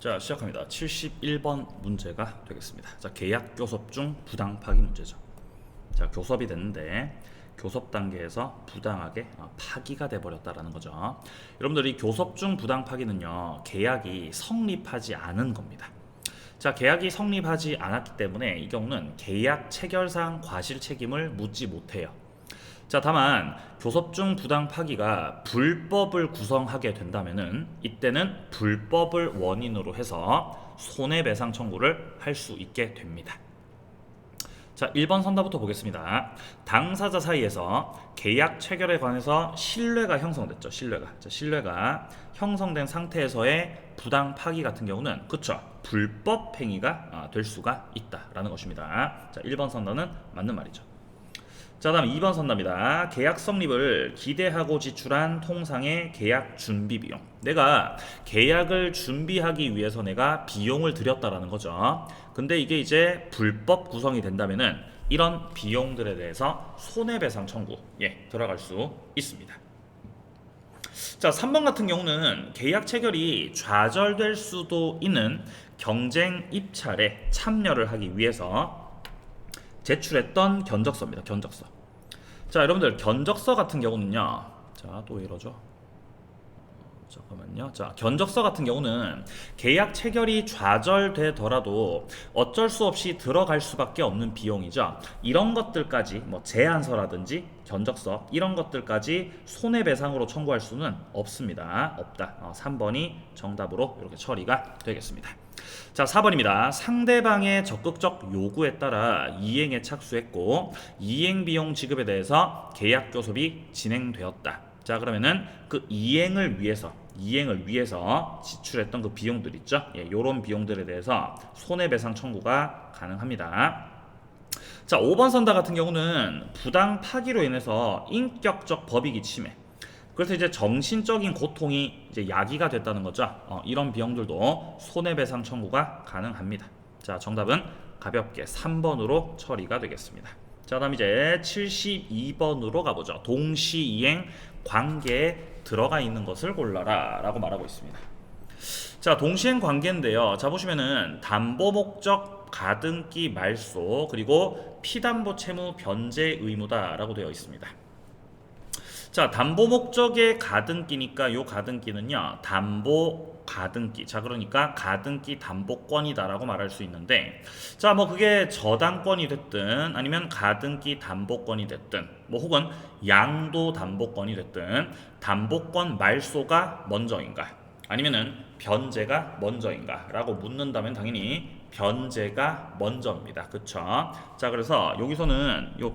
자, 시작합니다. 71번 문제가 되겠습니다. 자, 계약 교섭 중 부당 파기 문제죠. 자, 교섭이 됐는데 교섭 단계에서 부당하게 파기가 돼 버렸다라는 거죠. 여러분들이 교섭 중 부당 파기는요, 계약이 성립하지 않은 겁니다. 자, 계약이 성립하지 않았기 때문에 이 경우는 계약 체결상 과실 책임을 묻지 못해요. 자, 다만 교섭 중 부당 파기가 불법을 구성하게 된다면은 이때는 불법을 원인으로 해서 손해배상 청구를 할 수 있게 됩니다. 자, 1번 선답부터 보겠습니다. 당사자 사이에서 계약 체결에 관해서 신뢰가 형성됐죠. 신뢰가 형성된 상태에서의 부당 파기 같은 경우는 그쵸, 불법 행위가 될 수가 있다라는 것입니다. 자, 1번 선답은 맞는 말이죠. 자, 다음 2번 선답니다. 계약 성립을 기대하고 지출한 통상의 계약 준비 비용. 내가 계약을 준비하기 위해서 내가 비용을 들였다라는 거죠. 근데 이게 이제 불법 구성이 된다면은 이런 비용들에 대해서 손해배상 청구에 들어갈 수 있습니다. 자, 3번 같은 경우는 계약 체결이 좌절될 수도 있는 경쟁 입찰에 참여를 하기 위해서 제출했던 견적서입니다. 견적서. 자, 여러분들 견적서 같은 경우는요. 자, 또 이러죠. 잠깐만요. 자, 견적서 같은 경우는 계약 체결이 좌절되더라도 어쩔 수 없이 들어갈 수밖에 없는 비용이죠. 이런 것들까지 뭐 제안서라든지 견적서 이런 것들까지 손해배상으로 청구할 수는 없습니다. 없다. 3번이 정답으로 이렇게 처리가 되겠습니다. 자, 4번입니다. 상대방의 적극적 요구에 따라 이행에 착수했고 이행 비용 지급에 대해서 계약 교섭이 진행되었다. 자, 그러면은 그 이행을 위해서 지출했던 그 비용들 있죠. 요런 비용들에 대해서 손해배상 청구가 가능합니다. 자, 5번 선다 같은 경우는 부당 파기로 인해서 인격적 법익이 침해. 그래서 이제 정신적인 고통이 이제 야기가 됐다는 거죠. 이런 비용들도 손해배상 청구가 가능합니다. 자, 정답은 가볍게 3번으로 처리가 되겠습니다. 자, 다음 이제 72번으로 가보죠. 동시이행 관계에 들어가 있는 것을 골라라 라고 말하고 있습니다. 자, 동시행 관계인데요. 자, 보시면은 담보 목적 가등기 말소 그리고 피담보 채무 변제 의무다 라고 되어 있습니다. 자, 담보 목적의 가등기니까 요 가등기는요, 담보 가등기. 자, 그러니까 가등기 담보권이다라고 말할 수 있는데, 자, 뭐 그게 저당권이 됐든 아니면 가등기 담보권이 됐든 뭐 혹은 양도 담보권이 됐든 담보권 말소가 먼저인가 아니면은 변제가 먼저인가라고 묻는다면 당연히 변제가 먼저입니다. 그쵸? 자, 그래서 여기서는 요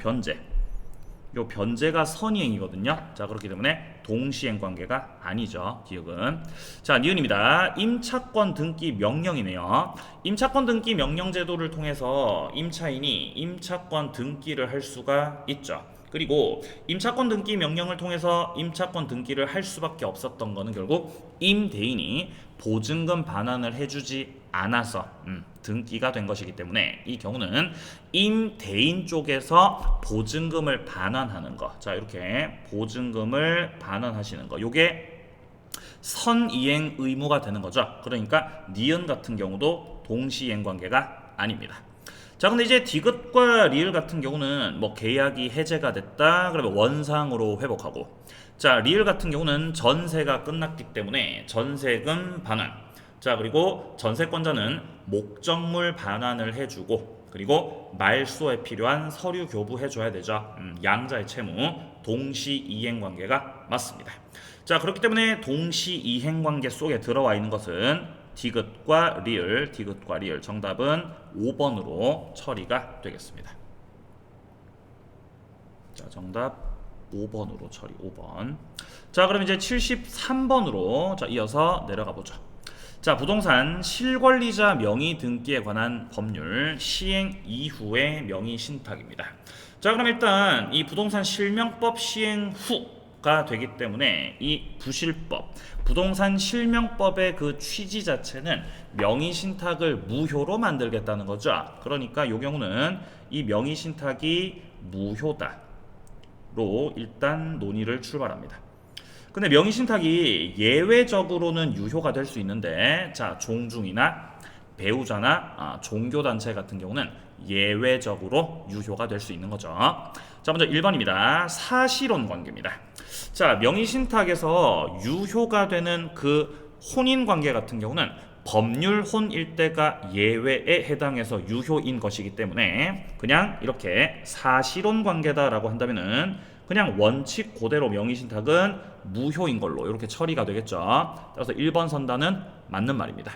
변제가 선이행이거든요. 자, 그렇기 때문에 동시행 관계가 아니죠. 기억은. 자, 니은입니다. 임차권 등기 명령이네요. 임차권 등기 명령 제도를 통해서 임차인이 임차권 등기를 할 수가 있죠. 그리고 임차권 등기 명령을 통해서 임차권 등기를 할 수밖에 없었던 거는 결국 임대인이 보증금 반환을 해주지 않아서 등기가 된 것이기 때문에 이 경우는 임대인 쪽에서 보증금을 반환하는 거. 자, 이렇게 보증금을 반환하시는 거. 요게 선이행 의무가 되는 거죠. 그러니까 니은 같은 경우도 동시이행 관계가 아닙니다. 자, 근데 이제 디귿과 리을 같은 경우는 뭐 계약이 해제가 됐다 그러면 원상으로 회복하고, 자, 리을 같은 경우는 전세가 끝났기 때문에 전세금 반환, 자, 그리고 전세권자는 목적물 반환을 해주고 그리고 말소에 필요한 서류 교부해줘야 되죠. 양자의 채무 동시이행 관계가 맞습니다. 자, 그렇기 때문에 동시이행 관계 속에 들어와 있는 것은 디귿과 리을 정답은 5번으로 처리가 되겠습니다. 자, 정답 5번으로 처리 5번. 자, 그럼 이제 73번으로 자, 이어서 내려가 보죠. 자, 부동산 실권리자 명의 등기에 관한 법률 시행 이후의 명의 신탁입니다. 자, 그럼 일단 이 부동산 실명법 시행 후가 되기 때문에 이 부실법, 부동산 실명법의 그 취지 자체는 명의 신탁을 무효로 만들겠다는 거죠. 그러니까 이 경우는 이 명의 신탁이 무효다로 일단 논의를 출발합니다. 근데 명의신탁이 예외적으로는 유효가 될 수 있는데, 자, 종중이나 배우자나 종교단체 같은 경우는 예외적으로 유효가 될 수 있는 거죠. 자, 먼저 1번입니다. 사실혼 관계입니다. 자, 명의신탁에서 유효가 되는 그 혼인관계 같은 경우는 법률 혼일 때가 예외에 해당해서 유효인 것이기 때문에 그냥 이렇게 사실혼 관계다라고 한다면은 그냥 원칙 그대로 명의신탁은 무효인 걸로 이렇게 처리가 되겠죠. 따라서 1번 선단은 맞는 말입니다.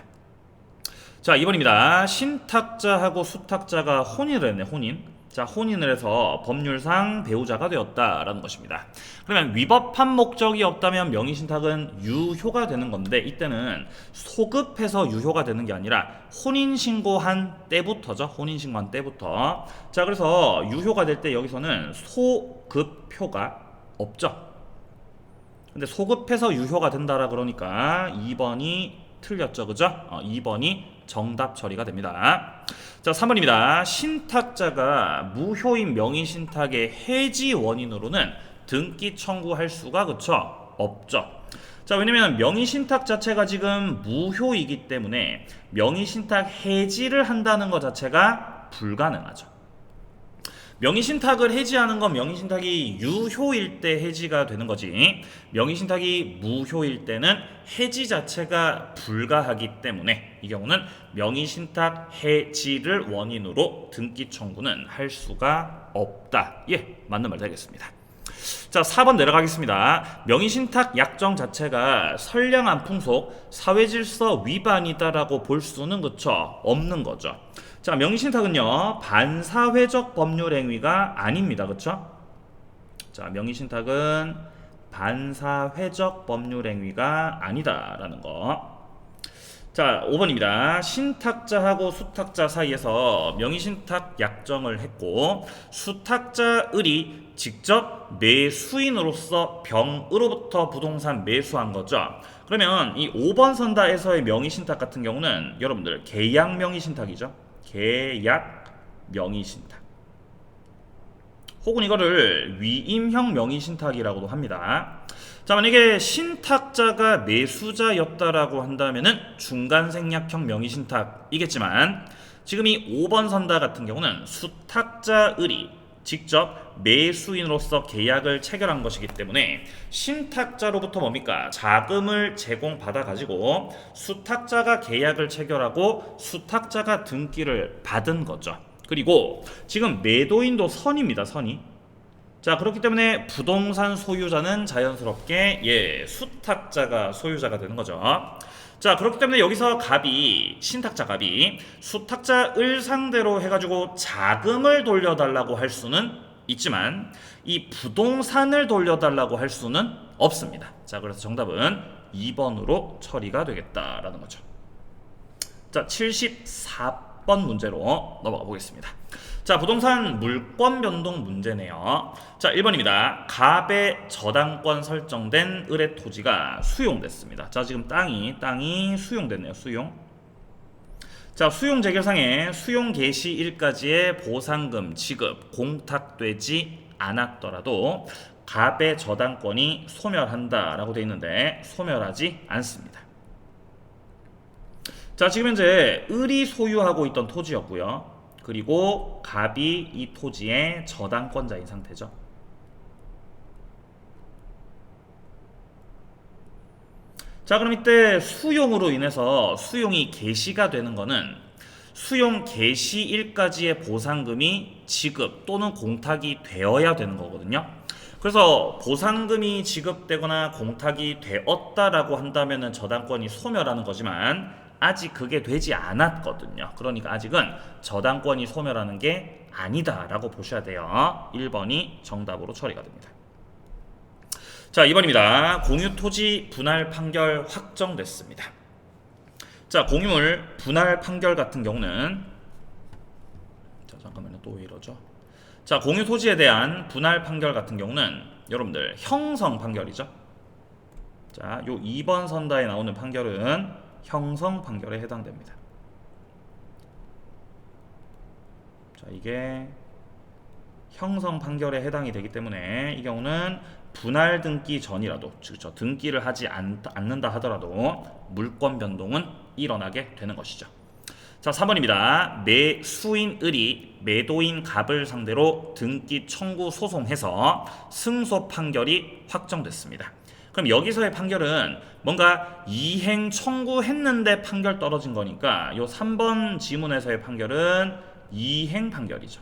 자, 2번입니다. 신탁자하고 수탁자가 혼인을 했네, 혼인. 자, 혼인을 해서 법률상 배우자가 되었다라는 것입니다. 그러면 위법한 목적이 없다면 명의신탁은 유효가 되는 건데, 이때는 소급해서 유효가 되는 게 아니라 혼인신고한 때부터죠. 혼인신고한 때부터. 자, 그래서 유효가 될 때 여기서는 소급표가 없죠. 근데 소급해서 유효가 된다라 그러니까 2번이 틀렸죠, 그죠? 2번이 정답 처리가 됩니다. 자, 3번입니다. 신탁자가 무효인 명의신탁의 해지 원인으로는 등기 청구할 수가 그쵸? 없죠. 자, 왜냐면 명의신탁 자체가 지금 무효이기 때문에 명의신탁 해지를 한다는 것 자체가 불가능하죠. 명의신탁을 해지하는 건 명의신탁이 유효일 때 해지가 되는 거지, 명의신탁이 무효일 때는 해지 자체가 불가하기 때문에 이 경우는 명의신탁 해지를 원인으로 등기 청구는 할 수가 없다. 예, 맞는 말 되겠습니다. 자, 4번 내려가겠습니다. 명의신탁 약정 자체가 선량한 풍속, 사회질서 위반이다라고 볼 수는 그쵸? 없는 거죠. 자, 명의신탁은요, 반사회적 법률 행위가 아닙니다. 그쵸? 자, 명의신탁은 반사회적 법률 행위가 아니다라는 거. 자, 5번입니다. 신탁자하고 수탁자 사이에서 명의신탁 약정을 했고 수탁자을이 직접 매수인으로서 병으로부터 부동산 매수한 거죠. 그러면 이 5번 선다에서의 명의신탁 같은 경우는 여러분들 계약 명의신탁이죠. 계약 명의신탁. 혹은 이거를 위임형 명의신탁이라고도 합니다. 자, 만약에 신탁자가 매수자였다라고 한다면은 중간생략형 명의신탁이겠지만 지금 이 5번 선다 같은 경우는 수탁자을이 직접 매수인으로서 계약을 체결한 것이기 때문에 신탁자로부터 뭡니까? 자금을 제공받아 가지고 수탁자가 계약을 체결하고 수탁자가 등기를 받은 거죠. 그리고 지금 매도인도 선입니다. 선이. 자, 그렇기 때문에 부동산 소유자는 자연스럽게 수탁자가 소유자가 되는 거죠. 자, 그렇기 때문에 여기서 갑이, 신탁자 갑이 수탁자을 상대로 해가지고 자금을 돌려달라고 할 수는 있지만 이 부동산을 돌려달라고 할 수는 없습니다. 자, 그래서 정답은 2번으로 처리가 되겠다라는 거죠. 자, 74번 문제로 넘어가 보겠습니다. 자, 부동산 물권 변동 문제네요. 자, 1번입니다. 갑의 저당권 설정된 을의 토지가 수용됐습니다. 자, 지금 땅이 수용됐네요. 수용. 자, 수용 재결상에 수용 개시일까지의 보상금 지급 공탁되지 않았더라도 갑의 저당권이 소멸한다라고 되어 있는데 소멸하지 않습니다. 자, 지금 현재 을이 소유하고 있던 토지였고요. 그리고 갑이 이 토지의 저당권자인 상태죠. 자, 그럼 이때 수용으로 인해서 수용이 개시가 되는 거는 수용 개시일까지의 보상금이 지급 또는 공탁이 되어야 되는 거거든요. 그래서 보상금이 지급되거나 공탁이 되었다라고 한다면은 저당권이 소멸하는 거지만 아직 그게 되지 않았거든요. 그러니까 아직은 저당권이 소멸하는 게 아니다라고 보셔야 돼요. 1번이 정답으로 처리가 됩니다. 자, 2번입니다. 공유토지 분할 판결 확정됐습니다. 자, 공유물 분할 판결 같은 경우는 자, 잠깐만요. 또 왜 이러죠? 자, 공유토지에 대한 분할 판결 같은 경우는 여러분들 형성 판결이죠. 자, 요 2번 선다에 나오는 판결은 형성 판결에 형성 판결에 해당이 되기 때문에 이 경우는 분할 등기 전이라도, 그렇죠, 등기를 하지 않는다 하더라도 물권 변동은 일어나게 되는 것이죠. 자, 4번입니다. 매수인 을이 매도인 갑을 상대로 등기 청구 소송해서 승소 판결이 확정됐습니다. 그럼 여기서의 판결은 뭔가 이행 청구했는데 판결 떨어진 거니까 이 3번 지문에서의 판결은 이행 판결이죠.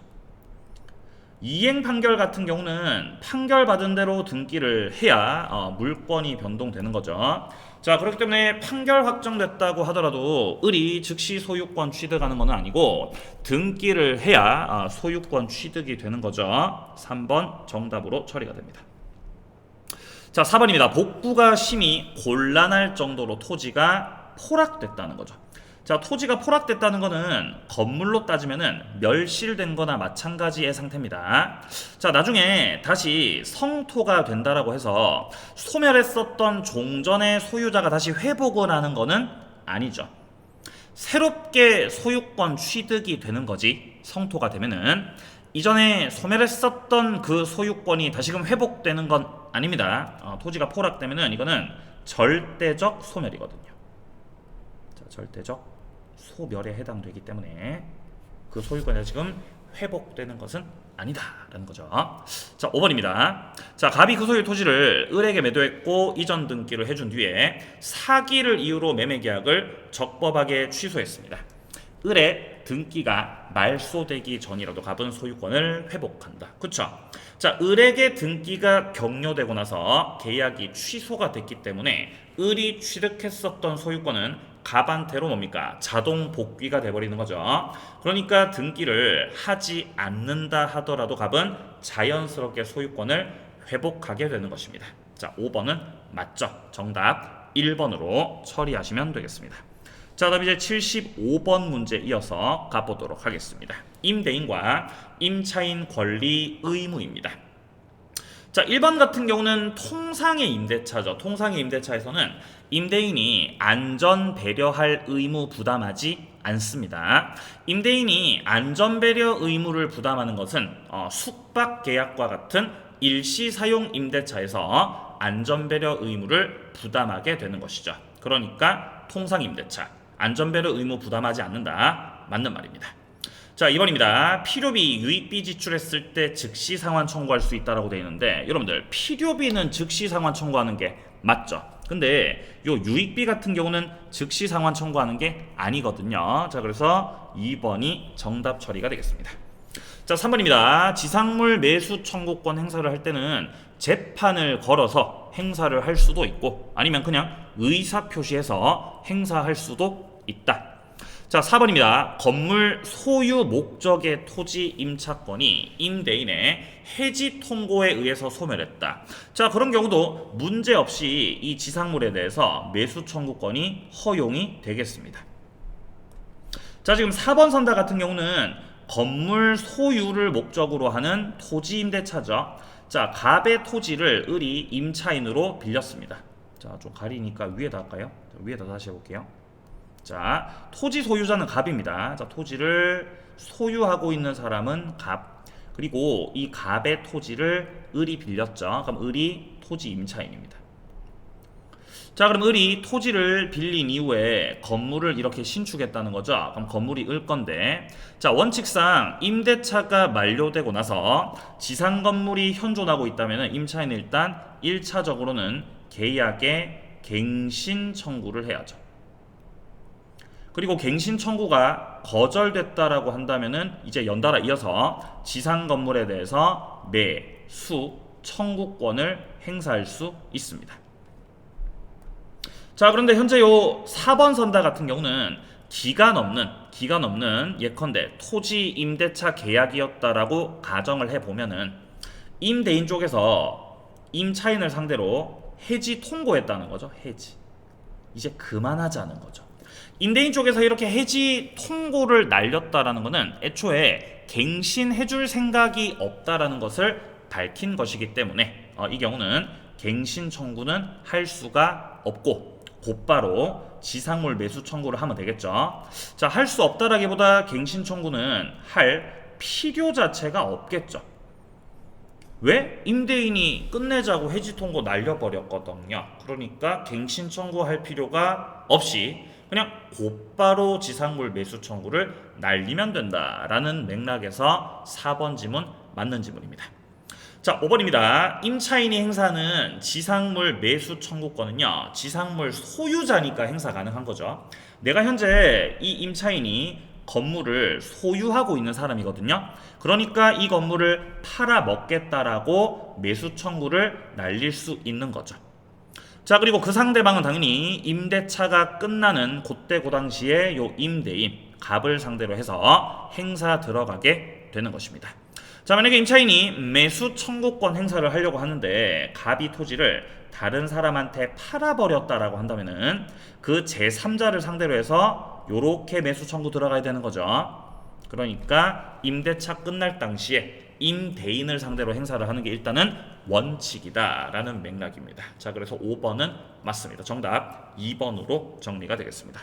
이행 판결 같은 경우는 판결 받은 대로 등기를 해야 물권이 변동되는 거죠. 자, 그렇기 때문에 판결 확정됐다고 하더라도 을이 즉시 소유권 취득하는 건 아니고 등기를 해야 소유권 취득이 되는 거죠. 3번 정답으로 처리가 됩니다. 자, 4번입니다. 복구가 심히 곤란할 정도로 토지가 포락됐다는 거죠. 자, 토지가 포락됐다는 거는 건물로 따지면은 멸실된 거나 마찬가지의 상태입니다. 자, 나중에 다시 성토가 된다라고 해서 소멸했었던 종전의 소유자가 다시 회복을 하는 거는 아니죠. 새롭게 소유권 취득이 되는 거지. 성토가 되면은 이전에 소멸했었던 그 소유권이 다시금 회복되는 건 아닙니다. 토지가 포락되면은 이거는 절대적 소멸이거든요. 자, 절대적 소멸에 해당되기 때문에 그 소유권이 지금 회복되는 것은 아니다라는 거죠. 자, 5번입니다. 자, 갑이 그 소유 토지를 을에게 매도했고 이전 등기를 해준 뒤에 사기를 이유로 매매 계약을 적법하게 취소했습니다. 을의 등기가 말소되기 전이라도 갑은 소유권을 회복한다. 그쵸? 자, 을에게 등기가 격려되고 나서 계약이 취소가 됐기 때문에 을이 취득했었던 소유권은 갑한테로 뭡니까? 자동 복귀가 돼버리는 거죠. 그러니까 등기를 하지 않는다 하더라도 갑은 자연스럽게 소유권을 회복하게 되는 것입니다. 자, 5번은 맞죠? 정답 1번으로 처리하시면 되겠습니다. 자, 그다음 이제 75번 문제 이어서 가보도록 하겠습니다. 임대인과 임차인 권리 의무입니다. 자, 1번 같은 경우는 통상의 임대차죠. 통상의 임대차에서는 임대인이 안전 배려할 의무 부담하지 않습니다. 임대인이 안전 배려 의무를 부담하는 것은 숙박 계약과 같은 일시 사용 임대차에서 안전 배려 의무를 부담하게 되는 것이죠. 그러니까 통상 임대차 안전 배려 의무 부담하지 않는다. 맞는 말입니다. 자, 2번입니다. 필요비, 유익비 지출했을 때 즉시 상환 청구할 수 있다라고 되어 있는데 여러분들 필요비는 즉시 상환 청구하는 게 맞죠? 근데 요 유익비 같은 경우는 즉시 상환 청구하는 게 아니거든요. 자, 그래서 2번이 정답 처리가 되겠습니다. 자, 3번입니다. 지상물 매수 청구권 행사를 할 때는 재판을 걸어서 행사를 할 수도 있고 아니면 그냥 의사 표시해서 행사할 수도 있다. 자, 4번입니다. 건물 소유 목적의 토지 임차권이 임대인의 해지 통고에 의해서 소멸했다. 자, 그런 경우도 문제없이 이 지상물에 대해서 매수 청구권이 허용이 되겠습니다. 자, 지금 4번 선다 같은 경우는 건물 소유를 목적으로 하는 토지 임대차죠. 자, 갑의 토지를 을이 임차인으로 빌렸습니다. 자, 좀 가리니까 위에다 할까요? 위에다 다시 해볼게요. 자, 토지 소유자는 갑입니다. 자, 토지를 소유하고 있는 사람은 갑. 그리고 이 갑의 토지를 을이 빌렸죠. 그럼 을이 토지 임차인입니다. 자, 그럼 을이 토지를 빌린 이후에 건물을 이렇게 신축했다는 거죠. 그럼 건물이 을 건데, 자, 원칙상 임대차가 만료되고 나서 지상 건물이 현존하고 있다면 임차인은 일단 1차적으로는 계약에 갱신 청구를 해야죠. 그리고 갱신 청구가 거절됐다라고 한다면은 이제 연달아 이어서 지상 건물에 대해서 매수 청구권을 행사할 수 있습니다. 자, 그런데 현재 요 4번 선다 같은 경우는 기간 없는 예컨대 토지 임대차 계약이었다라고 가정을 해보면은 임대인 쪽에서 임차인을 상대로 해지 통고했다는 거죠. 해지. 이제 그만하자는 거죠. 임대인 쪽에서 이렇게 해지 통고를 날렸다라는 것은 애초에 갱신해줄 생각이 없다라는 것을 밝힌 것이기 때문에 이 경우는 갱신 청구는 할 수가 없고 곧바로 지상물 매수 청구를 하면 되겠죠. 자, 할 수 없다라기보다 갱신 청구는 할 필요 자체가 없겠죠. 왜? 임대인이 끝내자고 해지 통고 날려버렸거든요. 그러니까 갱신 청구할 필요가 없이 그냥 곧바로 지상물 매수 청구를 날리면 된다라는 맥락에서 4번 지문 맞는 지문입니다. 자, 5번입니다. 임차인이 행사하는 지상물 매수 청구권은요, 지상물 소유자니까 행사 가능한 거죠. 내가 현재 이 임차인이 건물을 소유하고 있는 사람이거든요. 그러니까 이 건물을 팔아 먹겠다라고 매수 청구를 날릴 수 있는 거죠. 자, 그리고 그 상대방은 당연히 임대차가 끝나는 그때 그 당시에 요 임대인 갑을 상대로 해서 행사 들어가게 되는 것입니다. 자, 만약에 임차인이 매수 청구권 행사를 하려고 하는데 갑이 토지를 다른 사람한테 팔아버렸다라고 한다면은 그 제3자를 상대로 해서 요렇게 매수 청구 들어가야 되는 거죠. 그러니까 임대차 끝날 당시에 임대인을 상대로 행사를 하는 게 일단은 원칙이다라는 맥락입니다. 자, 그래서 5번은 맞습니다. 정답 2번으로 정리가 되겠습니다.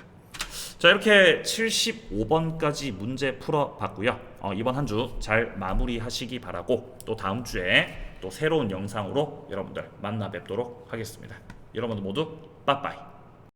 자, 이렇게 75번까지 문제 풀어봤고요. 이번 한 주 잘 마무리하시기 바라고 또 다음 주에 또 새로운 영상으로 여러분들 만나 뵙도록 하겠습니다. 여러분들 모두 빠빠이.